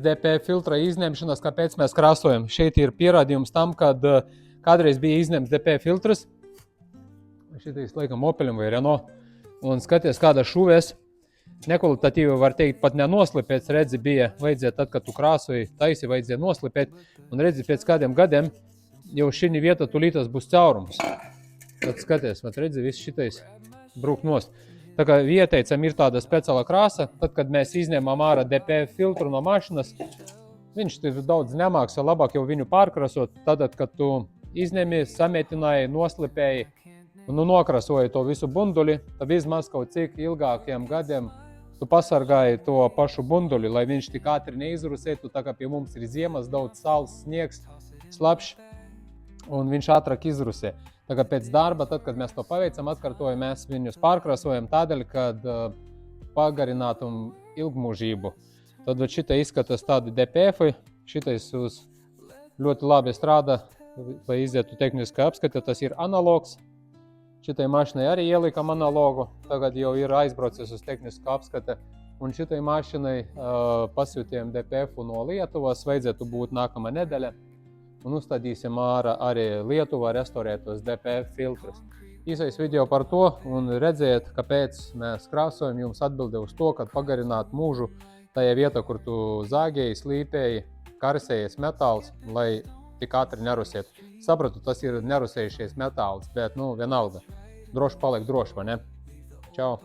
DP filtra izņemšanas, kāpēc mēs krāsojam. Šeit ir pierādījums tam, kad kādreiz bija izņemts DP filtrs. Šitais, laikam, Opelim vai Renault. Un skaties, kāda šuvēs. Nekvalitatīvi, var teikt, pat nenoslipēts. Redzi, bija vajadzēja tad, kad tu krāsoji, taisi vajadzēja noslipēt. Un redzi, pēc kādiem gadiem jau šī vieta tulītas būs caurums. Tad skaties, redzi, viss šitais brūk nost. Tā kā ieteicam ir tāda speciāla krāsa, tad, kad mēs izņemam ārā DP filtru no mašinas, viņš ir daudz nemāks, labāk jau viņu pārkrasot. Tad, kad tu izņemi, sametināji, noslipēji un nokrasoji to visu bunduli, tad vismaz kaut cik ilgākiem gadiem tu pasargāji to pašu bunduli, lai viņš tik ātri neizrusētu, tā kā pie mums ir ziemas, daudz sals, sniegs, slapšs, un viņš ātrāk izrusē. Tā kā pēc darba, tad, kad mēs to paveicam, atkārtojam, mēs viņus pārkrasojam tādēļ, kad pagarinātu ilgmūžību. Tad šitā izskatās tādi DPF-i, šitais ļoti labi strādā, lai izietu tehniskā apskata, tas ir analogs. Šitai mašinai arī ielikam analogu, tagad jau ir aizbraucis uz tehnisku apskata. Un šitai mašinai pasūtījām DPF-u no Lietuvas, vajadzētu būt nākamā nedēļa. Un uzstādīsim ārā arī Lietuvā restaurētos DPF filtrus. Īsais video par to un redzēt, kāpēc mēs krāsojam, jums atbilde uz to, kad pagarināt mūžu tajā vietā, kur tu zāgēji, slīpēji, karsējies metāls, lai tik ātri nerusētu. Sapratu, tas ir nerusējušies metāls, bet vienalga. Droši paliek droši, vai ne? Čau!